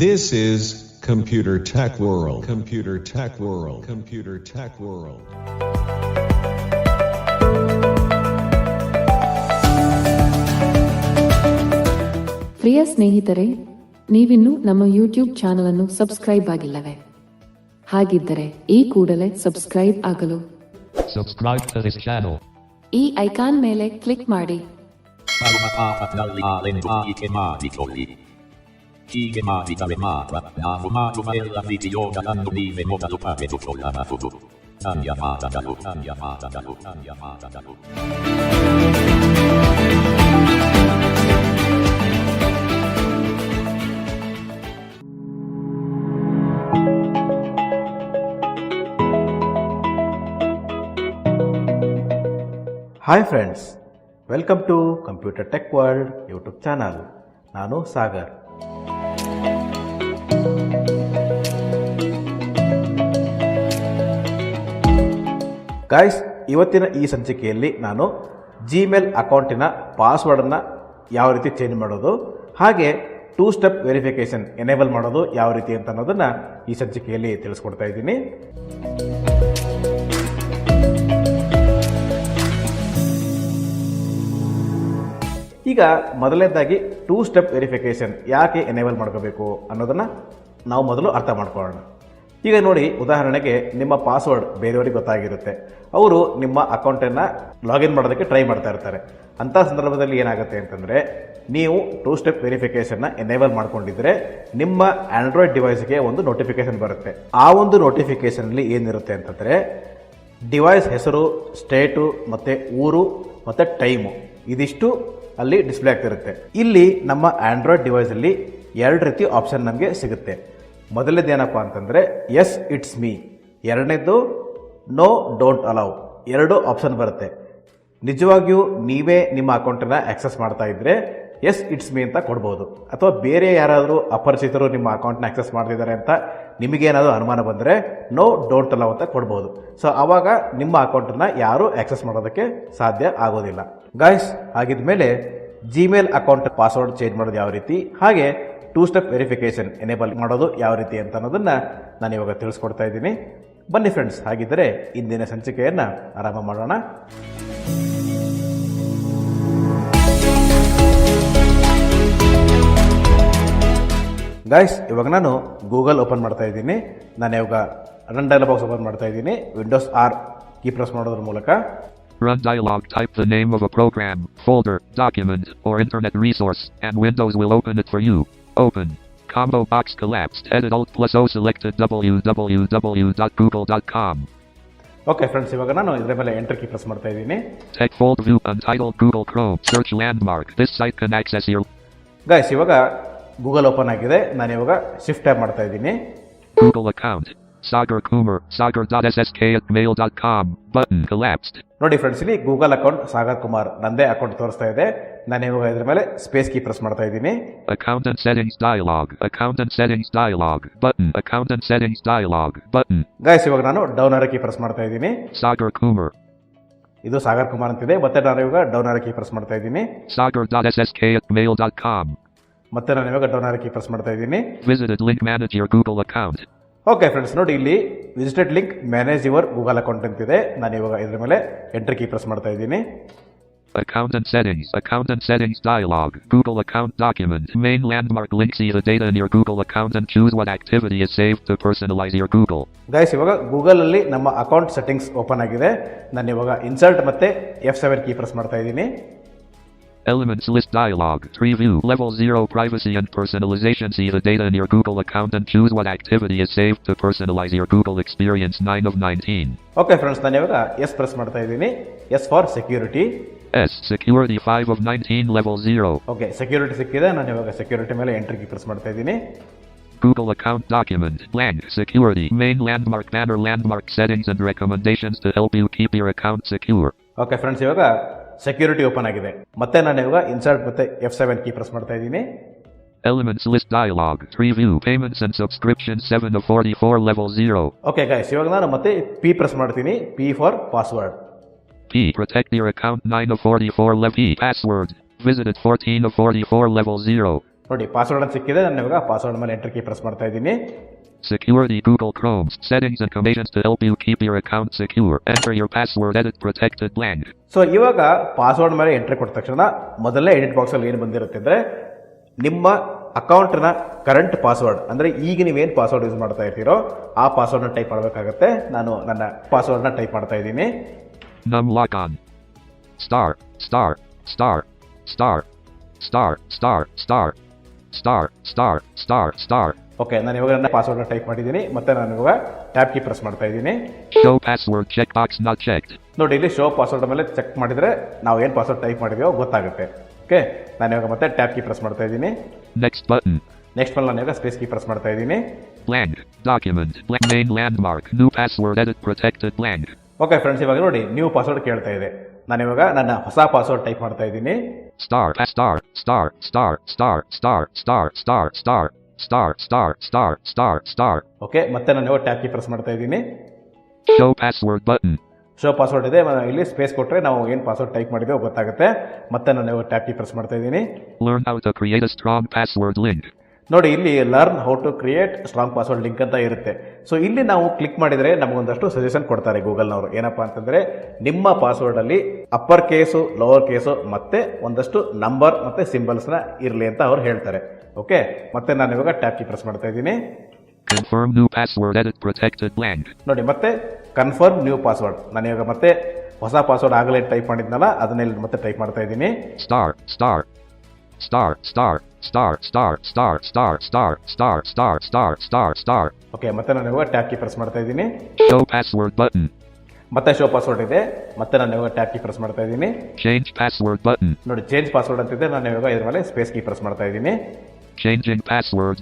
This is Computer Tech World. Computer Tech World. Computer Tech World. ಪ್ರಿಯ ಸ್ನೇಹಿತರೆ, ನೀವಿನ್ನೂ ನಮ್ಮ YouTube channel ಅನ್ನು subscribe ಆಗಿಲ್ಲವೇ? ಹಾಗಿದ್ದರೆ ಈ ಕೂಡಲೇ ಸಬ್ಸ್ಕ್ರೈಬ್ ಆಗಲು Subscribe to this channel. ಈ ಐಕಾನ್ ಮೇಲೆ ಕ್ಲಿಕ್ ಮಾಡಿ. Hige magicare matra, navumato mella vitioga l'anno vive moda do pavedo folla ma futu. Tanya mata dalu, tanya mata dalu, tanya mata dalu. Hi friends, welcome to Computer Tech World YouTube channel. ನಾನು Sagar. Guys, ಇವತ್ತಿನ ಈ ಸಂಚಿಕೆಯಲ್ಲಿ ನಾನು Gmail ಅಕೌಂಟಿನ ಪಾಸ್ವರ್ಡನ್ನು ಯಾವ ರೀತಿ change ಮಾಡೋದು, ಹಾಗೆ 2 ಸ್ಟೆಪ್ ವೆರಿಫಿಕೇಷನ್ ಎನೇಬಲ್ ಮಾಡೋದು ಯಾವ ರೀತಿ ಅಂತ ಅನ್ನೋದನ್ನು ಈ ಸಂಚಿಕೆಯಲ್ಲಿ ತಿಳಿಸ್ಕೊಡ್ತಾ ಇದ್ದೀನಿ. ಈಗ ಮೊದಲನೇದಾಗಿ 2 ಸ್ಟೆಪ್ ವೆರಿಫಿಕೇಷನ್ ಯಾಕೆ ಎನೇಬಲ್ ಮಾಡ್ಕೋಬೇಕು ಅನ್ನೋದನ್ನು ನಾವು ಮೊದಲು ಅರ್ಥ ಮಾಡ್ಕೊಳ್ಳೋಣ. ಈಗ ನೋಡಿ, ಉದಾಹರಣೆಗೆ ನಿಮ್ಮ ಪಾಸ್ವರ್ಡ್ ಬೇರೆಯವರಿಗೆ ಗೊತ್ತಾಗಿರುತ್ತೆ. ಅವರು ನಿಮ್ಮ ಅಕೌಂಟನ್ನು ಲಾಗಿನ್ ಮಾಡೋದಕ್ಕೆ ಟ್ರೈ ಮಾಡ್ತಾ ಇರ್ತಾರೆ. ಅಂಥ ಸಂದರ್ಭದಲ್ಲಿ ಏನಾಗುತ್ತೆ ಅಂತಂದರೆ, ನೀವು 2 ಸ್ಟೆಪ್ ವೆರಿಫಿಕೇಷನ್ನ ಎನೇಬಲ್ ಮಾಡ್ಕೊಂಡಿದ್ರೆ ನಿಮ್ಮ ಆಂಡ್ರಾಯ್ಡ್ ಡಿವೈಸ್ಗೆ ಒಂದು ನೋಟಿಫಿಕೇಷನ್ ಬರುತ್ತೆ. ಆ ಒಂದು ನೋಟಿಫಿಕೇಷನಲ್ಲಿ ಏನಿರುತ್ತೆ ಅಂತಂದರೆ, ಡಿವೈಸ್ ಹೆಸರು, ಸ್ಟೇಟು ಮತ್ತು ಊರು ಮತ್ತು ಟೈಮು ಇದಿಷ್ಟು ಅಲ್ಲಿ ಡಿಸ್ಪ್ಲೇ ಆಗ್ತಿರುತ್ತೆ. ಇಲ್ಲಿ ನಮ್ಮ ಆಂಡ್ರಾಯ್ಡ್ ಡಿವೈಸಲ್ಲಿ 2 ರೀತಿ ಆಪ್ಷನ್ ನಮಗೆ ಸಿಗುತ್ತೆ. ಮೊದಲನೇದು ಏನಪ್ಪ ಅಂತಂದರೆ ಎಸ್ ಇಟ್ಸ್ ಮೀ, ಎರಡನೇದು ನೋ ಡೋಂಟ್ ಅಲೌ. 2 ಆಪ್ಷನ್ ಬರುತ್ತೆ. ನಿಜವಾಗಿಯೂ ನೀವೇ ನಿಮ್ಮ ಅಕೌಂಟನ್ನು ಆಕ್ಸೆಸ್ ಮಾಡ್ತಾ ಇದ್ದರೆ ಎಸ್ ಇಟ್ಸ್ ಮೀ ಅಂತ ಕೊಡ್ಬೋದು, ಅಥವಾ ಬೇರೆ ಯಾರಾದರೂ ಅಪರಿಚಿತರು ನಿಮ್ಮ ಅಕೌಂಟ್ನ ಆಕ್ಸೆಸ್ ಮಾಡ್ತಿದ್ದಾರೆ ಅಂತ ನಿಮಗೇನಾದರೂ ಅನುಮಾನ ಬಂದರೆ ನೋ ಡೋಂಟ್ ಅಲೌ ಅಂತ ಕೊಡ್ಬೋದು. ಸೊ ಆವಾಗ ನಿಮ್ಮ ಅಕೌಂಟನ್ನು ಯಾರೂ ಆಕ್ಸೆಸ್ ಮಾಡೋದಕ್ಕೆ ಸಾಧ್ಯ ಆಗೋದಿಲ್ಲ. ಗಾಯ್ಸ್, ಹಾಗಿದ್ಮೇಲೆ ಜಿಮೇಲ್ ಅಕೌಂಟ್ ಪಾಸ್ವರ್ಡ್ ಚೇಂಜ್ ಮಾಡೋದು ಯಾವ ರೀತಿ, ಹಾಗೆ 2 ಸ್ಟೆಪ್ ವೆರಿಫಿಕೇಷನ್ ಎನೇಬಲ್ ಮಾಡೋದು ಯಾವ ರೀತಿ ಅಂತ ಅನ್ನೋದನ್ನು ನಾನು ಇವಾಗ ತಿಳಿಸ್ಕೊಡ್ತಾ ಇದ್ದೀನಿ. ಬನ್ನಿ ಫ್ರೆಂಡ್ಸ್, ಹಾಗಿದ್ದರೆ ಇಂದಿನ ಸಂಚಿಕೆಯನ್ನು ಆರಂಭ ಮಾಡೋಣ. ಗಾಯ್ಸ್, ಇವಾಗ ನಾನು ಗೂಗಲ್ ಓಪನ್ ಮಾಡ್ತಾ ಇದ್ದೀನಿ. ನಾನು ಇವಾಗ ರನ್ ಡೈಲಾಗ್ ಬಾಕ್ಸ್ ಓಪನ್ ಮಾಡ್ತಾ ಇದ್ದೀನಿ. ವಿಂಡೋಸ್ ಆರ್ ಕೀ ಪ್ರೆಸ್ ಮಾಡೋದ್ರ ಮೂಲಕ Run dialog, type the name of a program, folder, document, or internet resource, and Windows will open it for you. Open. Combo box collapsed. Edit Alt plus O selected www.google.com. Okay friends, ಇವಾಗ ನಾನು ಇದರ ಮೇಲೆ enter key press ಮಾಡ್ತಾ ಇದ್ದೀನಿ. Tech fold view untitled Google Chrome. Search landmark. This site can access your guys, ಇವಾಗ Google open ಆಗಿದೆ. ನಾನು ಇವಾಗ ಶಿಫ್ಟ್ ಟ್ಯಾಬ್ ಮಾಡ್ತಾ ಇದ್ದೀನಿ. Google account. Sagar Kumar. Sagar.sk@mail.com. Button collapsed. ನೋಡಿ ಫ್ರೆಂಡ್ಸ್, ಇಲ್ಲಿ ಗೂಗಲ್ ಅಕೌಂಟ್ ಸಾಗರ್ ಕುಮಾರ್ ನಂದೇ ಅಕೌಂಟ್ ತೋರಿಸ್ತಾ ಇದೆ. ನಾನು ಇವಾಗ ಇದ್ರ ಮೇಲೆ ಸ್ಪೇಸ್ ಕೀ ಪ್ರೆಸ್ ಮಾಡ್ತಾ ಇದ್ದೀನಿ. Accountant settings dialog. Accountant settings dialog. Button. Accountant settings dialog. Button. Guys, ಇವಾಗ ನಾನು ಡೌನ್ ಆರೋ ಕೀ ಪ್ರೆಸ್ ಮಾಡ್ತಾ ಇದ್ದೀನಿ. Sagar Kumar. ಇದು ಸಾಗರ್ ಕುಮಾರ್ ಅಂತಿದೆ. ಮತ್ತೆ ನಾನು ಇವಾಗ ಡೌನ್ ಆರೋ ಕೀ ಪ್ರೆಸ್ ಮಾಡ್ತಾ ಇದ್ದೀನಿ. Sagar.sk@mail.com. ಮತ್ತೆ ನಾನು ಇವಾಗ ಡೌನ್ ಆರೋ ಕೀ ಪ್ರೆಸ್ ಮಾಡ್ತಾ ಇದ್ದೀನಿ. Visited link manage your Google account. Okay friends, ನೋಡಿ ಇಲ್ಲಿ visited link manage your Google account ಅಂತಿದೆ. ನಾನು ಇವಾಗ ಇದ್ರ ಮೇಲೆ ಎಂಟರ್ ಕೀ ಪ್ರೆಸ್ ಮಾಡ್ತಾ ಇದ್ದೀನಿ. Accountant settings dialog. Google account document. Main landmark link. See the data in your Google account and choose what activity is saved to personalize your Google. Guys, ಇವಾಗ Google ಅಲ್ಲಿ ನಮ್ಮ account settings open ಆಗಿದೆ. ನಾನು ಇವಾಗ insert ಮತ್ತೆ F7 key press ಮಾಡ್ತಾ ಇದ್ದೀನಿ. Elements list dialog. Tree view. Level 0 privacy and personalization. See the data in your Google account and choose what activity is saved to personalize your Google experience. 9 of 19. Okay friends, ನಾನು ಇವಾಗ S press ಮಾಡ್ತಾ ಇದ್ದೀನಿ. S for security. S security. 5 of 19. Level 0. Okay, security ಸಿಕ್ಕಿದೆ. ನಾನು ಇವಾಗ security ಮೇಲೆ enter key press ಮಾಡ್ತಾ ಇದ್ದೀನಿ. Google account document. Blank. Security. Main landmark banner. Landmark settings and recommendations to help you keep your account secure. Okay friends, ಇವಾಗ security open ಆಗಿದೆ. ಮತ್ತೆ ನಾನು ಇವಾಗ ಇನ್ಸರ್ಟ್ ಮತ್ತೆ F7 ಕೀ ಪ್ರೆಸ್ ಮಾಡ್ತಾ ಇದ್ದೀನಿ. Elements list dialog. Tree view. Payments and subscriptions. 7 of 44. Level 0. Okay guys, ಇವಾಗ ನಾನು ಮತ್ತೆ P ಪ್ರೆಸ್ ಮಾಡ್ತೀನಿ. P for password. P. Protect your account. 9 of 44. Level P. Password. Visited 14 of 44. Level 0. ನೋಡಿ password ಅಂತ ಸಿಕ್ಕಿದೆ. ನಾನು ಇವಾಗ ಪಾಸ್ವರ್ಡ್ ಮೇಲೆ ಎಂಟರ್ ಕೀ ಪ್ರೆಸ್ ಮಾಡ್ತಾ ಇದ್ದೀನಿ. Security Google Chrome's settings and commands to help you keep your account secure. Enter your password, edit protected blank. So ಇವಾಗ password ಮೇಲೆ ಎಂಟ್ರಿ ಕೊಟ್ಟ ತಕ್ಷಣ ಮೊದಲೇ ಎಡಿಟ್ ಬಾಕ್ಸಲ್ಲಿ ಏನು ಬಂದಿರುತ್ತೆ ಅಂದರೆ ನಿಮ್ಮ ಅಕೌಂಟ್ನ ಕರೆಂಟ್ ಪಾಸ್ವರ್ಡ್, ಅಂದರೆ ಈಗ ನೀವೇನು ಪಾಸ್ವರ್ಡ್ ಯೂಸ್ ಮಾಡ್ತಾ ಇರ್ತೀರೋ ಆ ಪಾಸ್ವರ್ಡ್ನ ಟೈಪ್ ಮಾಡಬೇಕಾಗತ್ತೆ. ನಾನು ನನ್ನ ಪಾಸ್ವರ್ಡ್ನ ಟೈಪ್ ಮಾಡ್ತಾ ಇದ್ದೀನಿ. Num lock on. Star, star, star, star, star, star, star, star, star, star, star. Okay, ನಾನು ಇವಾಗ ನನ್ನ ಪಾಸ್ವರ್ಡ್ನ ಟೈಪ್ ಮಾಡಿದ್ದೀನಿ. ಮತ್ತೆ ನಾನು ಇವಾಗ ಟ್ಯಾಬ್ ಕೀ ಪ್ರೆಸ್ ಮಾಡ್ತಾ ಇದ್ದೀನಿ. Show password checkbox not checked. ನೋಡಿ, ಇಲ್ಲಿ ಶೋ ಪಾಸ್ವರ್ಡ್ ಮೇಲೆ ಚೆಕ್ ಮಾಡಿದರೆ ನಾವು ಏನು ಪಾಸ್ವರ್ಡ್ ಟೈಪ್ ಮಾಡಿದೀವೋ ಗೊತ್ತಾಗುತ್ತೆ. ಓಕೆ, ನಾನು ಇವಾಗ ಮತ್ತೆ ಟ್ಯಾಬ್ ಕೀ ಪ್ರೆಸ್ ಮಾಡ್ತಾ ಇದ್ದೀನಿ. Next button. ನೆಕ್ಸ್ಟ್ ಮೇಲೆ ನಾನು ಇವಾಗ ಸ್ಪೇಸ್ ಕೀ ಪ್ರೆಸ್ ಮಾಡ್ತಾ ಇದ್ದೀನಿ. Blank document blank main landmark new password edit protected blank. Okay friends, ಇವಾಗ ನೋಡಿ ನ್ಯೂ ಪಾಸ್ವರ್ಡ್ ಕೇಳ್ತಾ ಇದೆ. ನಾನು ಇವಾಗ ನನ್ನ ಹೊಸ ಪಾಸ್ವರ್ಡ್ ಟೈಪ್ ಮಾಡ್ತಾ ಇದ್ದೀನಿ. Star star star star star star star star star star star star star star. Okay, ಮತ್ತೆ ನಾನು ಇವಾಗ ಟ್ಯಾಬ್ ಕೀ ಪ್ರೆಸ್ ಮಾಡ್ತಾ ಇದ್ದೀನಿ. Show password button. Show password ಇದೆ. ಇಲ್ಲಿ ಸ್ಪೇಸ್ ಕೊಟ್ಟರೆ ನಾವು ಏನು ಪಾಸ್ವರ್ಡ್ ಟೈಪ್ ಮಾಡಿದೆವೋ ಗೊತ್ತಾಗುತ್ತೆ. ಮತ್ತೆ ನಾನು ಇವಾಗ ಟ್ಯಾಬ್ ಕೀ ಪ್ರೆಸ್ ಮಾಡ್ತಾ ಇದ್ದೀನಿ. Learn how to create a strong password link. ನೋಡಿ, ಇಲ್ಲಿ learn how to create strong password link ಅಂತ ಇರುತ್ತೆ. ಸೊ ಇಲ್ಲಿ ನಾವು ಕ್ಲಿಕ್ ಮಾಡಿದರೆ ನಮಗೊಂದಷ್ಟು ಸಜೆಷನ್ ಕೊಡ್ತಾರೆ ಗೂಗಲ್ನವರು. ಏನಪ್ಪ ಅಂತಂದರೆ ನಿಮ್ಮ ಪಾಸ್ವರ್ಡಲ್ಲಿ ಅಪ್ಪರ್ ಕೇಸು, ಲೋವರ್ ಕೇಸು ಮತ್ತೆ ಒಂದಷ್ಟು ನಂಬರ್ ಮತ್ತು ಸಿಂಬಲ್ಸ್ನ ಇರಲಿ ಅಂತ ಅವ್ರು ಹೇಳ್ತಾರೆ. ಓಕೆ, ಮತ್ತೆ ನಾನು ಇವಾಗ ಟ್ಯಾಬ್ ಕೀ ಪ್ರೆಸ್ ಮಾಡ್ತಾ ಇದ್ದೀನಿ. Confirm new password edit protected blank. ನೋಡಿ, ಮತ್ತೆ ಕನ್ಫರ್ಮ್ ನ್ಯೂ ಪಾಸ್ವರ್ಡ್. ನಾನು ಇವಾಗ ಮತ್ತೆ ಹೊಸ ಪಾಸ್ವರ್ಡ್ ಆಗಲೇ ಟೈಪ್ ಮಾಡಿದ್ನಲ್ಲ ಅದನ್ನೇ ಮತ್ತೆ ಟೈಪ್ ಮಾಡ್ತಾ ಇದ್ದೀನಿ. Star star star star star star star star star star star star star star. Okay, ಮತ್ತೆ ನಾನು ಇವಾಗ ಟ್ಯಾಬ್ ಕೀ ಪ್ರೆಸ್ ಮಾಡ್ತಾ ಇದ್ದೀನಿ. Show password button. ಮತ್ತೆ ಶೋ ಪಾಸ್ವರ್ಡ್ ಇದೆ. ಮತ್ತೆ ನಾನು ಇವಾಗ ಟ್ಯಾಬ್ ಕೀ ಪ್ರೆಸ್ ಮಾಡ್ತಾ ಇದ್ದೀನಿ. Change password button. ನೋಡಿ, ಚೇಂಜ್ ಪಾಸ್ವರ್ಡ್ ಅಂತಿದೆ. ನಾನು ಇವಾಗ ಇದ್ರ ಮೇಲೆ ಸ್ಪೇಸ್ ಕೀ ಪ್ರೆಸ್ ಮಾಡ್ತಾ ಇದ್ದೀನಿ. Changing password.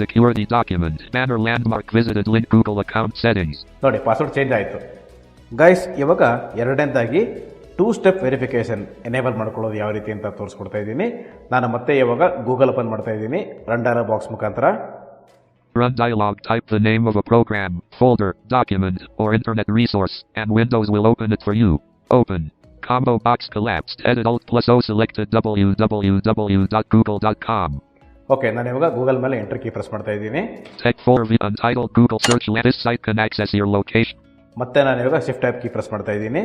Security document. Banner landmark visited link Google account settings. ನೋಡಿ, ಪಾಸ್ವರ್ಡ್ ಚೇಂಜ್ ಆಯಿತು. ಗೈಸ್, ಇವಾಗ ಎರಡನೇದಾಗಿ 2 ಸ್ಟೆಪ್ ವೆರಿಫಿಕೇಶನ್ ಎನೇಬಲ್ ಮಾಡ್ಕೊಳ್ಳೋದು ಯಾವ ರೀತಿ ಅಂತ ತೋರಿಸ್ಕೊಡ್ತಾ ಇದ್ದೀನಿ. ನಾನು ಮತ್ತೆ ಇವಾಗ ಗೂಗಲ್ ಓಪನ್ ಮಾಡ್ತಾ ಇದ್ದೀನಿ ರನ್ ಡೈಲಾಗ್ ಬಾಕ್ಸ್ ಮುಖಾಂತರ. Run dialog. Type the name of a program, folder, document, or internet resource, and Windows will open it for you. Open. Combo box collapsed. Edit Alt plus O selected www.google.com. Okay, ನಾನು ಇವಾಗ Google ಮೇಲೆ enter key press ಮಾಡ್ತಾ ಇದ್ದೀನಿ. Tech 4V untitled Google search. This site can access your location. ಮತ್ತೆ ನಾನು ಇವಾಗ shift tab key press ಮಾಡ್ತಾ ಇದ್ದೀನಿ.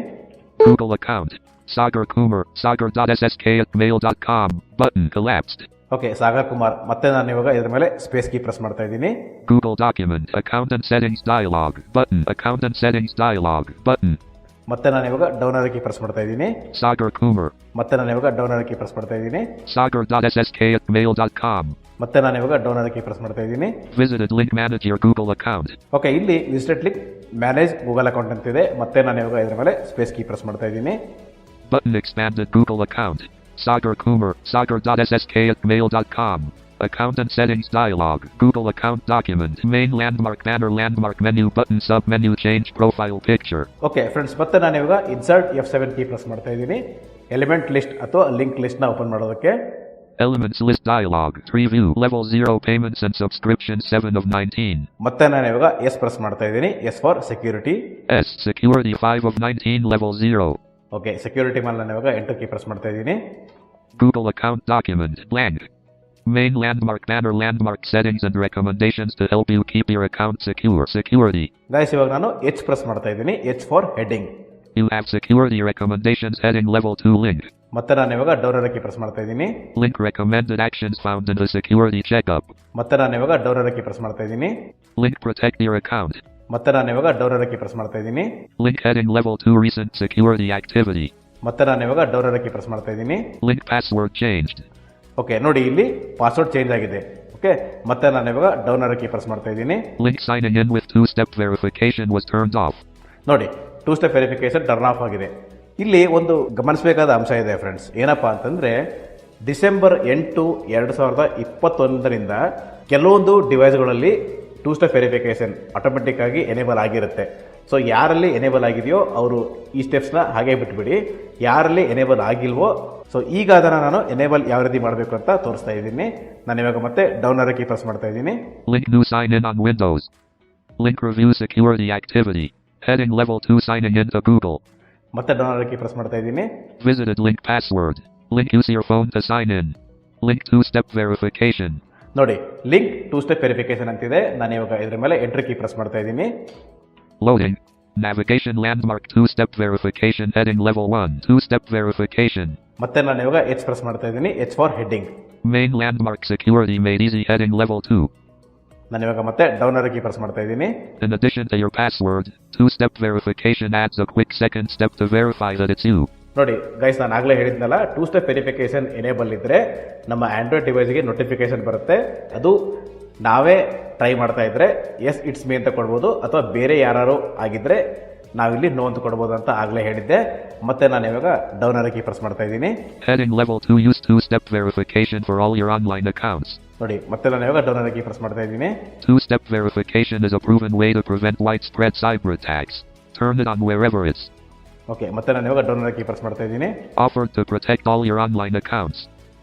Google account. Sagar Kumar. Sagar.ssk@mail.com. Button collapsed. Okay, Sagar Kumar. ಮತ್ತೆ ನಾನು ಇವಾಗ ಇದ್ರ ಮೇಲೆ ಸ್ಪೇಸ್ ಕೀ ಪ್ರೆಸ್ ಮಾಡ್ತಾ ಇದ್ದೀನಿ. Google document. Account and settings dialog. Button. Account and settings dialog. Button. ಮತ್ತೆ ನಾನು ಇವಾಗ ಡೌನ್ ಆರೋ ಕೀ ಪ್ರೆಸ್ ಮಾಡ್ತಾ ಇದ್ದೀನಿ. Sagar Kumar. ಮತ್ತೆ ನಾನು ಇವಾಗ ಡೌನ್ ಆರೋ ಕೀ ಪ್ರೆಸ್ ಮಾಡ್ತಾ ಇದ್ದೀನಿ. Sagar.ssk@mail.com. ಮತ್ತೆ ನಾನು ಇವಾಗ ಡೌನ್ ಆರೋ ಕೀ ಪ್ರೆಸ್ ಮಾಡ್ತಾ ಇದ್ದೀನಿ. Visited link manage your Google account. Okay, ಇಲ್ಲಿ visited link manage Google account ಅಂತಿದೆ. ಮತ್ತೆ ನಾನು ಇವಾಗ ಇದ್ರ ಮೇಲೆ ಸ್ಪೇಸ್ ಕೀ ಪ್ರೆಸ್ ಮಾಡ್ತಾ ಇದ್ದೀನಿ. Button expanded Google account. Sagar Kumar. Sagar.ssk@mail.com. Account and settings dialog. Google account document. Main landmark banner landmark menu button sub menu change profile picture. Okay friends, ಮತ್ತೆ ನಾನು ಇವಾಗ ಇನ್ಸರ್ಟ್ F7 ಕೀ ಪ್ರೆಸ್ ಮಾಡ್ತಾ ಇದ್ದೀನಿ. Element list ಅಥವಾ link list ನ open ಮಾಡೋದಕ್ಕೆ. Elements list dialog. Tree view. Level 0 payments and subscriptions 7 of 19. ಮತ್ತೆ ನಾನು ಇವಾಗ ಎಸ್ ಪ್ರೆಸ್ ಮಾಡ್ತಾ ಇದ್ದೀನಿ. S for security. S security 5 of 19 level 0. Okay, security ಮೇಲೆ ನಾನು ಇವಾಗ ಎಂಟರ್ ಕೀ ಪ್ರೆಸ್ ಮಾಡ್ತಾ ಇದ್ದೀನಿ. Google account document blank. Main landmark banner landmark settings and recommendations to help you keep your account secure. Security. Guys, ಇವಾಗ ನಾನು H press ಮಾಡ್ತಾ ಇದ್ದೀನಿ. H for heading. You have security recommendations heading level 2 link. ಮತ್ತೆ ನಾನು ಇವಾಗ down ಆರೋ key press ಮಾಡ್ತಾ ಇದ್ದೀನಿ. Link recommended actions found in the security checkup. ಮತ್ತೆ ನಾನು ಇವಾಗ ಡೌನ್ ಆರೋ ಕೀ ಪ್ರೆಸ್ ಮಾಡ್ತಾ ಇದ್ದೀನಿ. Link protect your account. ಮತ್ತೆ ನಾನು ಇವಾಗ ಡೌನ್ ಆರೋ ಕೀ ಪ್ರೆಸ್ ಮಾಡ್ತಾ ಇದ್ದೀನಿ. Link heading level 2 recent security activity. ಮತ್ತೆ ನಾನು ಇವಾಗ ಡೌನ್ ಆರೋ ಕೀ ಪ್ರೆಸ್ ಮಾಡ್ತಾ ಇದ್ದೀನಿ. Link password changed. ಓಕೆ, ನೋಡಿ ಇಲ್ಲಿ ಪಾಸ್ವರ್ಡ್ ಚೇಂಜ್ ಆಗಿದೆ. ಓಕೆ, ಮತ್ತೆ ನಾನು ಇವಾಗ ಡೌನ್ ಆರೋ ಕೀ ಪ್ರೆಸ್ ಮಾಡ್ತಾ ಇದ್ದೀನಿ. Link signing in with 2-step verification was turned off. ನೋಡಿ, 2 ಸ್ಟೆಪ್ ವೆರಿಫಿಕೇಶನ್ ಟರ್ನ್ ಆಫ್ ಆಗಿದೆ. ಇಲ್ಲಿ ಒಂದು ಗಮನಿಸಬೇಕಾದ ಅಂಶ ಇದೆ ಫ್ರೆಂಡ್ಸ್. ಏನಪ್ಪಾ ಅಂತಂದ್ರೆ ಡಿಸೆಂಬರ್ 8, 2021ರಿಂದ ಕೆಲವೊಂದು ಡಿವೈಸ್ಗಳಲ್ಲಿ 2 ಸ್ಟೆಪ್ ವೆರಿಫಿಕೇಶನ್ ಆಟೋಮೆಟಿಕ್ ಆಗಿ ಎನೇಬಲ್ ಆಗಿರುತ್ತೆ. ಸೊ ಯಾರಲ್ಲಿ ಎನೇಬಲ್ ಆಗಿದೆಯೋ ಅವರು ಈ ಸ್ಟೆಪ್ಸ್ನ ಹಾಗೆ ಬಿಟ್ಬಿಡಿ. ಯಾರಲ್ಲಿ ಎನೇಬಲ್ ಆಗಿಲ್ವೋ, ಸೊ ಈಗ ಅದನ್ನು ನಾನು ಎನೇಬಲ್ ಯಾವ ರೀತಿ ಮಾಡಬೇಕು ಅಂತ ತೋರಿಸ್ತಾ ಇದ್ದೀನಿ. ನಾನು ಇವಾಗ ಮತ್ತೆ ಡೌನ್ ಆರೋ ಕೀ ಪ್ರೆಸ್ ಮಾಡ್ತಾ ಇದ್ದೀನಿ. Link new sign in on Windows. Link review security activity. Heading level 2 signing in to Google. ಮತ್ತೆ ಡೌನ್ ಆರೋ ಕೀ ಪ್ರೆಸ್ ಮಾಡ್ತಾ ಇದ್ದೀನಿ. Visited link password. Link use your phone to sign in. Link 2-step verification. ನೋಡಿ link 2-step verification ಅಂತಿದೆ. ನಾನು ಇವಾಗ ಇದ್ರ ಮೇಲೆ enter key press ಮಾಡ್ತಾ ಇದ್ದೀನಿ. Loading. Navigation landmark 2-step verification heading level 1 2-step verification. ಮತ್ತೆ ನಾನು ಇವಾಗ H ಪ್ರೆಸ್ ಮಾಡ್ತಾ ಇದ್ದೀನಿ. H for heading. Main landmark security made easy heading level 2. ನಾನು ಇವಾಗ ಮತ್ತೆ ಡೌನ್ ಆರೋ ಕೀ ಪ್ರೆಸ್ ಮಾಡ್ತಾ ಇದ್ದೀನಿ. In addition to your password, 2-step verification adds a quick second step to verify that it's you. ನೋಡಿ guys, ನಾನು ಆಗಲೇ ಹೇಳಿದ್ನಲ್ಲ, 2-step verification enable ಇದ್ದರೆ ನಮ್ಮ ಆಂಡ್ರಾಯ್ಡ್ ಡಿವೈಸ್ಗೆ ನೋಟಿಫಿಕೇಶನ್ ಬರುತ್ತೆ. ಅದು ನಾವೇ ಟ್ರೈ ಮಾಡ್ತಾ ಇದ್ರೆ ಎಸ್ ಇಟ್ಸ್ ಮೀ ಅಂತ ಕೊಡ್ಬೋದು, ಅಥವಾ ಬೇರೆ ಯಾರು ಆಗಿದ್ರೆ ನಾವಿಲ್ಲಿ ನೋ ಅಂತ ಕೊಡ್ಬೋದು ಅಂತ ಆಗಲೇ ಹೇಳಿದ್ದೆ. ಮತ್ತೆ ನಾನು ಇವಾಗ ಡೌನ್ ಆರೋ ಕೀ ಪ್ರೆಸ್ ಮಾಡ್ತಾ ಇದ್ದೀನಿ. Heading level 2 use 2-step verification for all your online accounts. ನೋಡಿ ಮತ್ತೆ ನಾನು ಇವಾಗ ಡೌನ್ ಆರೋ ಕೀ ಪ್ರೆಸ್ ಮಾಡ್ತಾ ಇದ್ದೀನಿ. 2-step verification is a proven way to prevent widespread cyber attacks. Turn it on wherever it's okay, ಮತ್ತೆ ನಾನು ಇವಾಗ ಡೌನ್ ಆರೋ key press ಮಾಡ್ತಾ ಇದ್ದೀನಿ. offered to protect all your online accounts.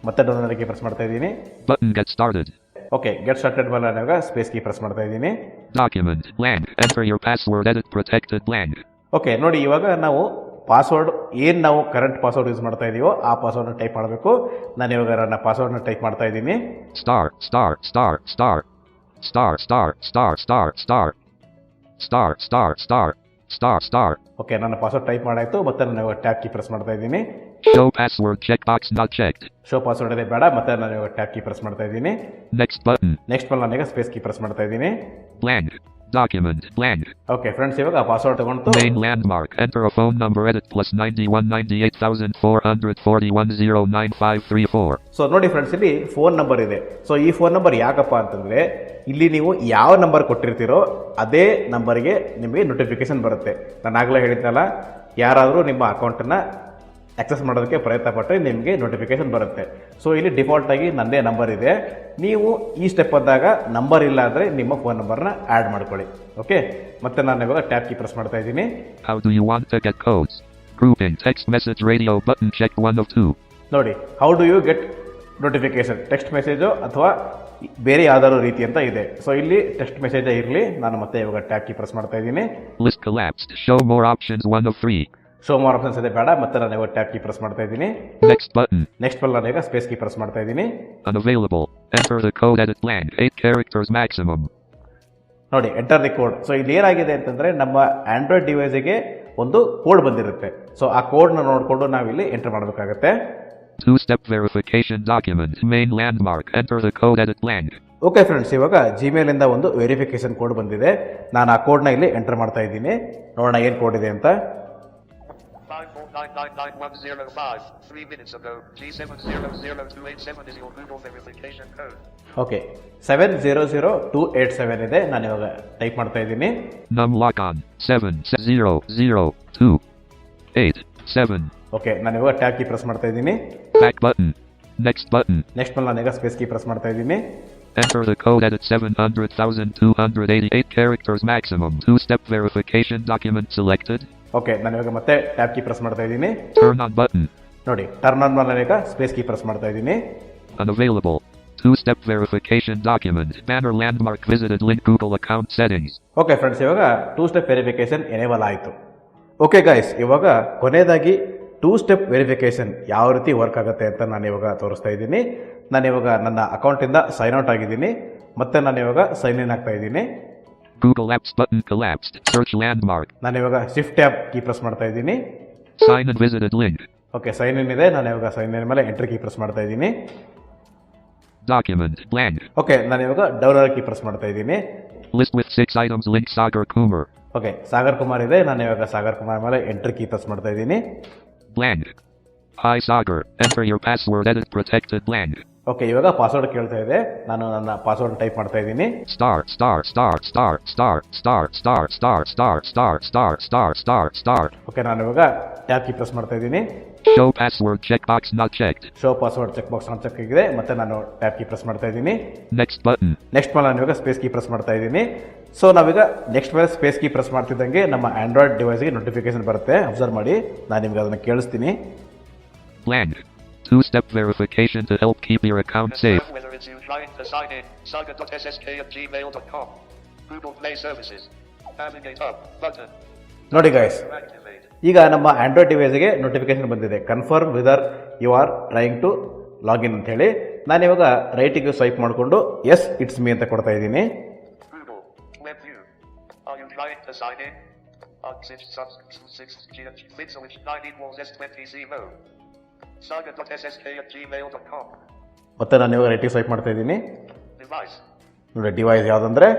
ಮತ್ತೆ ಡೌನ್ ಆರೋ key press ಮಾಡ್ತಾ ಇದ್ದೀನಿ. Button get started. Okay, get started ಮೇಲೆ ನಾನು ಇವಾಗ ಸ್ಪೇಸ್ ಕೀ ಪ್ರೆಸ್ ಮಾಡ್ತಾ ಇದ್ದೀನಿ. Document blank. Enter your password. Edit protected blank. Okay, ನೋಡಿ ಇವಾಗ ನಾವು ಪಾಸ್ವರ್ಡ್ ಏನು ನಾವು ಕರೆಂಟ್ ಪಾಸ್ವರ್ಡ್ ಯೂಸ್ ಮಾಡ್ತಾ ಇದೀವೋ ಆ ಪಾಸ್ವರ್ಡ್ನ ಟೈಪ್ ಮಾಡಬೇಕು. ನಾನು ಇವಾಗ ನನ್ನ ಪಾಸ್ವರ್ಡ್ನ ಟೈಪ್ ಮಾಡ್ತಾ ಇದ್ದೀನಿ. Star star star star star star star star star star star star star star. Okay, ನನ್ನ ಪಾಸ್ವರ್ಡ್ ಟೈಪ್ ಮಾಡಾಯ್ತು. ಮತ್ತೆ ನಾನು ಇವಾಗ ಟ್ಯಾಬ್ ಕೀ ಪ್ರೆಸ್ ಮಾಡ್ತಾ ಇದ್ದೀನಿ. Show password checkbox not checked. Show password ಇದೆ ಬೇಡ. ಮತ್ತೆ ನಾನು ಇವಾಗ ಟ್ಯಾಬ್ ಕೀ ಪ್ರೆಸ್ ಮಾಡ್ತಾ ಇದ್ದೀನಿ. Next button. ನೆಕ್ಸ್ಟ್ ಮೇಲೆ ನಾನೀಗ ಸ್ಪೇಸ್ ಕೀ ಪ್ರೆಸ್ ಮಾಡ್ತಾ ಇದ್ದೀನಿ. Blank. Document blank. Okay friends, ಇವಾಗ ಪಾಸ್ವರ್ಡ್ ತಗೊಂಡು Main landmark. Enter a phone number. Edit plus 9198,441,09534. So ನೋಡಿ ಫ್ರೆಂಡ್ಸ್, ಇಲ್ಲಿ ಫೋನ್ ನಂಬರ್ ಇದೆ. ಸೊ ಈ ಫೋನ್ ನಂಬರ್ ಯಾಕಪ್ಪ ಅಂತಂದ್ರೆ ಇಲ್ಲಿ ನೀವು ಯಾವ ನಂಬರ್ ಕೊಟ್ಟಿರ್ತೀರೋ ಅದೇ ನಂಬರ್ಗೆ ನಿಮಗೆ ನೋಟಿಫಿಕೇಶನ್ ಬರುತ್ತೆ. ನಾನು ಆಗಲೇ ಹೇಳಿದ್ನಲ್ಲ, ಯಾರಾದರೂ ನಿಮ್ಮ ಅಕೌಂಟನ್ನು ಆಕ್ಸೆಸ್ ಮಾಡೋದಕ್ಕೆ ಪ್ರಯತ್ನ ಪಟ್ಟರೆ ನಿಮಗೆ ನೋಟಿಫಿಕೇಶನ್ ಬರುತ್ತೆ. ಸೊ ಇಲ್ಲಿ ಡಿಫಾಲ್ಟ್ ಆಗಿ ನನ್ನದೇ ನಂಬರ್ ಇದೆ. ನೀವು ಈ ಸ್ಟೆಪ್ ಬಂದಾಗ ನಂಬರ್ ಇಲ್ಲ ಅಂದರೆ ನಿಮ್ಮ ಫೋನ್ ನಂಬರ್ನ ಆ್ಯಡ್ ಮಾಡ್ಕೊಳ್ಳಿ. ಓಕೆ, ಮತ್ತೆ ನಾನು ಇವಾಗ ಟ್ಯಾಬ್ ಕೀ ಪ್ರೆಸ್ ಮಾಡ್ತಾ ಇದ್ದೀನಿ. How do you want to get codes? Grouping. Text message radio button check 1 of 2. ನೋಡಿ, how do you get notification, text message ಅಥವಾ ಬೇರೆ ಯಾವ್ದಾದ್ರು ರೀತಿ ಅಂತ ಇದೆ. ಸೊ ಇಲ್ಲಿ ಟೆಕ್ಸ್ಟ್ ಮೆಸೇಜೇ ಇರಲಿ. ನಾನು ಮತ್ತೆ ಇವಾಗ ಟ್ಯಾಬ್ ಕೀ ಪ್ರೆಸ್ ಮಾಡ್ತಾ ಇದ್ದೀನಿ. List collapsed. Show more options 1 of 3. Show more options ಇದೆ ಬೇಡ. ಮತ್ತೆ ನಾನು ಇವಾಗ ಟ್ಯಾಬ್ ಕೀ ಪ್ರೆಸ್ ಮಾಡ್ತಾ ಇದ್ದೀನಿ. Next button. ನೆಕ್ಸ್ಟ್ ಮೇಲೆ ನಾನು ಈಗ ಸ್ಪೇಸ್ ಕೀ ಪ್ರೆಸ್ ಮಾಡ್ತಾ ಇದ್ದೀನಿ. Unavailable. Enter the code. Edit blank. 8 characters maximum. ನೋಡಿ, ಎಂಟರ್ ದಿ ಕೋಡ್. ಸೊ ಇಲ್ಲಿ ಏನಾಗಿದೆ ಅಂತಂದ್ರೆ ನಮ್ಮ ಆಂಡ್ರಾಯ್ಡ್ ಡಿವೈಸ್ಗೆ ಒಂದು ಕೋಡ್ ಬಂದಿರುತ್ತೆ. ಸೊ ಆ ಕೋಡ್ನ ನೋಡಿಕೊಂಡು ನಾವಿಲ್ಲಿ ಎಂಟರ್ ಮಾಡಬೇಕಾಗತ್ತೆ. 2-step verification document. Main landmark. Enter the code. Edit blank. Okay friends, ಇವಾಗ ಜಿಮೇಲ್ ಇಂದ ಒಂದು ವೆರಿಫಿಕೇಶನ್ ಕೋಡ್ ಬಂದಿದೆ. ನಾನು ಆ ಕೋಡ್ನ ಇಲ್ಲಿ ಎಂಟರ್ ಮಾಡ್ತಾ ಇದ್ದೀನಿ. ನೋಡೋಣ ಏನು ಕೋಡ್ ಇದೆ ಅಂತ. 549999105. 3 minutes ago, G7000287 is your Google verification code. Okay, 700287 ಇದೆ. ನಾನು ಇವಾಗ ಟೈಪ್ ಮಾಡ್ತಾ ಇದ್ದೀನಿ. Num lock on. 7002887. ಓಕೆ, ನಾನು ಇವಾಗ ಟ್ಯಾಬ್ ಕೀ ಪ್ರೆಸ್ ಮಾಡ್ತಾ ಇದ್ದೀನಿ. Back button. Next button. Next ಮೇಲೆ ನಾನು ಈಗ ಸ್ಪೇಸ್ ಕೀ ಪ್ರೆಸ್ ಮಾಡ್ತಾ ಇದ್ದೀನಿ. Enter the code. Edit 700,288 characters maximum. 2-step verification document selected. Okay, ನಾನು ಇವಾಗ ಮತ್ತೆ ಟ್ಯಾಬ್ ಕೀ ಪ್ರೆಸ್ ಮಾಡ್ತಾ ಇದ್ದೀನಿ. Turn on button. ನೋಡಿ, ಟರ್ನ್ ಆನ್ ಮೇಲೆ ಈಗ ಸ್ಪೇಸ್ ಕೀ ಪ್ರೆಸ್ ಮಾಡ್ತಾ ಇದ್ದೀನಿ. Unavailable. 2-step verification document. Banner landmark visited link Google account settings. Okay friends, ಇವಾಗ 2-step ವೆರಿಫಿಕೇಶನ್ ಎನೇಬಲ್ ಆಯಿತು. ಓಕೆ ಗೈಸ್, ಇವಾಗ ಕೊನೆಯದಾಗಿ 2-step ವೆರಿಫಿಕೇಶನ್ ಯಾವ ರೀತಿ ವರ್ಕ್ ಆಗುತ್ತೆ ಅಂತ ನಾನು ಇವಾಗ ತೋರಿಸ್ತಾ ಇದ್ದೀನಿ. ನಾನು ಇವಾಗ ನನ್ನ ಅಕೌಂಟಿಂದ ಸೈನ್ ಔಟ್ ಆಗಿದ್ದೀನಿ. ಮತ್ತೆ ನಾನು ಇವಾಗ ಸೈನ್ ಇನ್ ಆಗ್ತಾ ಇದ್ದೀನಿ. Google Apps button collapsed. Search landmark. ನಾನು ಇವಾಗ ಶಿಫ್ಟ್ ಟ್ಯಾಬ್ ಕೀ ಪ್ರೆಸ್ ಮಾಡ್ತಾ ಇದ್ದೀನಿ. Sign in visited link. Okay, sign in ಇದೆ. ನಾನು ಇವಾಗ ಸೈನ್ ಇನ್ ಮೇಲೆ ಎಂಟರ್ ಕೀ ಪ್ರೆಸ್ ಮಾಡ್ತಾ ಇದ್ದೀನಿ. Document blank. ಓಕೆ, ನಾನು ಇವಾಗ ಡೌನ್ ಆರೋ ಕೀ ಪ್ರೆಸ್ ಮಾಡ್ತಾ ಇದ್ದೀನಿ. List with 6 items. Link Sagar Kumar. Okay, Sagar Kumar ಇದೆ. ನಾನು ಇವಾಗ ಸಾಗರ್ ಕುಮಾರ್ ಮೇಲೆ ಎಂಟರ್ ಕೀ ಪ್ರೆಸ್ ಮಾಡ್ತಾ ಇದ್ದೀನಿ. Blank. Hi Sagar. Enter your password. Edit protected blank. Okay, ಇವಾಗ ಪಾಸ್ವರ್ಡ್ ಕೇಳ್ತಾ ಇದೆ. ನಾನು ನನ್ನ ಪಾಸ್ವರ್ಡ್ ಟೈಪ್ ಮಾಡ್ತಾ ಇದ್ದೀನಿ. Star star star star star star star star star star star star star star. Okay, ನಾನು ಇವಾಗ ಟ್ಯಾಬ್ ಕೀ ಪ್ರೆಸ್ ಮಾಡ್ತಾ ಇದ್ದೀನಿ. Show password checkbox not checked. Show password check box on check ಆಗಿದೆ. ಮತ್ತೆ ನಾನು tab key press ಮಾಡ್ತಾ ಇದ್ದೀನಿ. Next button. Next ಮೇಲೆ ನಾನು ಇವಾಗ ಸ್ಪೇಸ್ ಕೀ ಪ್ರೆಸ್ ಮಾಡ್ತಾ ಇದ್ದೀನಿ. ಸೊ ನಾವೀಗ ನೆಕ್ಸ್ಟ್ ಮೇಲೆ ಸ್ಪೇಸ್ ಕೀ ಪ್ರೆಸ್ ಮಾಡ್ತಿದ್ದಂಗೆ ನಮ್ಮ ಆಂಡ್ರಾಯ್ಡ್ ಡಿವೈಸ್ಗೆ ನೋಟಿಫಿಕೇಶನ್ ಬರುತ್ತೆ. ಅಬ್ಸರ್ವ್ ಮಾಡಿ, ನಾನು ನಿಮ್ಗೆ ಅದನ್ನು ಕೇಳಿಸ್ತೀನಿ. Blank. 2-step verification to help keep your account safe. Confirm whether it's you trying to sign in. saga.ssk@gmail.com. Google Play Services. Navigate up button. ನೋಡಿ guys, Activate. ಈಗ ನಮ್ಮ ಆಂಡ್ರಾಯ್ಡ್ ಡಿವೈಸ್ಗೆ ನೋಟಿಫಿಕೇಶನ್ ಬಂದಿದೆ. Confirm whether you are trying to log in ಅಂತ ಹೇಳಿ. ನಾನಿವಾಗ ರೈಟಿಗೆ swipe ಮಾಡಿಕೊಂಡು ಎಸ್ ಇಟ್ಸ್ ಮೀ ಅಂತ ಕೊಡ್ತಾ ಇದ್ದೀನಿ. Google. Web view. Are you trying to sign in? Oxygen subscription 6 Pixelage 9 equals S20 saga.ssk@gmail.com. ಮತ್ತೆ ನಾನು ಇವಾಗ ರೈಟಿಗೆ ಸ್ವೈಪ್ ಮಾಡ್ತಾ ಇದ್ದೀನಿ. Device. ನೋಡಿ ಡಿವೈಸ್ ಯಾವುದಂದ್ರೆ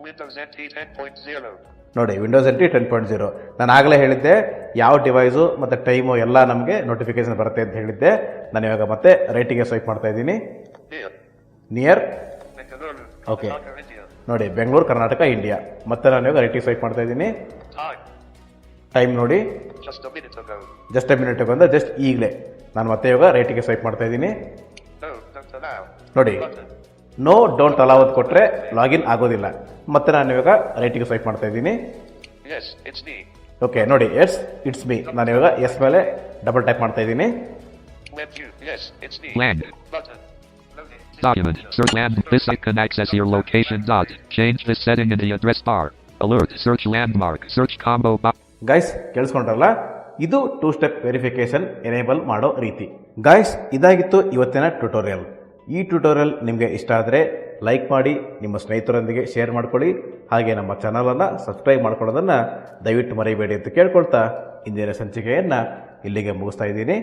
Windows NT 10.0. ನೋಡಿ ವಿಂಡೋಸ್ NT 10.0. ನಾನು ಆಗಲೇ ಹೇಳಿದ್ದೆ ಯಾವ ಡಿವೈಸು ಮತ್ತು ಟೈಮು ಎಲ್ಲ ನಮಗೆ ನೋಟಿಫಿಕೇಶನ್ ಬರುತ್ತೆ ಅಂತ ಹೇಳಿದ್ದೆ. ನಾನು ಇವಾಗ ಮತ್ತೆ ರೈಟಿಗೆ ಸ್ವೈಪ್ ಮಾಡ್ತಾ ಇದ್ದೀನಿ. ನಿಯರ್ ಓಕೆ ನೋಡಿ ಬೆಂಗಳೂರು ಕರ್ನಾಟಕ ಇಂಡಿಯಾ. ಮತ್ತೆ ನಾನು ಇವಾಗ ರೈಟಿಗೆ ಸ್ವೈಪ್ ಮಾಡ್ತಾ ಇದ್ದೀನಿ. ಟೈಮ್ ನೋಡಿ ಜಸ್ಟ್ ಎ ಮಿನಿಟ್ ಅಂದರೆ ಜಸ್ಟ್ ಈಗಲೇ. ನಾನು ಮತ್ತೆ ಇವಾಗ ರೈಟಿಗೆ ಸ್ವೈಪ್ ಮಾಡ್ತಾ ಇದ್ದೀನಿ. ನೋಡಿ ನೋ ಡೋಂಟ್ ಅಲೌ ಕೊಟ್ಟರೆ ಲಾಗಿನ್ ಆಗೋದಿಲ್ಲ. ಮತ್ತೆ ನಾನು ಇವಾಗ ರೈಟಿಗೆ ಸ್ವೈಪ್ ಮಾಡ್ತಾ ಇದ್ದೀನಿ. ಓಕೆ ನೋಡಿ ಎಸ್ ಇಟ್ಸ್ ಮೀ. ನಾನು ಇವಾಗ ಎಸ್ ಮೇಲೆ ಡಬಲ್ ಟೈಪ್ ಮಾಡ್ತಾ ಇದ್ದೀನಿ. Land. Document. Search land. This site can access your location. Change this setting in the address bar. Alert. Search landmark. Search combo box. Guys ಕೇಳಿಸ್ಕೊಂಡ್ರಲ್ಲ, ಇದು 2 step verification enable ಮಾಡೋ ರೀತಿ. Guys ಇದಾಗಿತ್ತು ಇವತ್ತಿನ tutorial. ಈ tutorial ನಿಮಗೆ ಇಷ್ಟ ಆದರೆ ಲೈಕ್ ಮಾಡಿ, ನಿಮ್ಮ ಸ್ನೇಹಿತರೊಂದಿಗೆ ಶೇರ್ ಮಾಡ್ಕೊಳ್ಳಿ, ಹಾಗೆ ನಮ್ಮ ಚಾನಲನ್ನು ಸಬ್ಸ್ಕ್ರೈಬ್ ಮಾಡ್ಕೊಳ್ಳೋದನ್ನು ದಯವಿಟ್ಟು ಮರಿಬೇಡಿ ಅಂತ ಕೇಳ್ಕೊಳ್ತಾ ಇಂದಿನ ಸಂಚಿಕೆಯನ್ನು ಇಲ್ಲಿಗೆ ಮುಗಿಸ್ತಾ ಇದ್ದೀನಿ.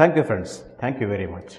Thank you friends. Thank you very much.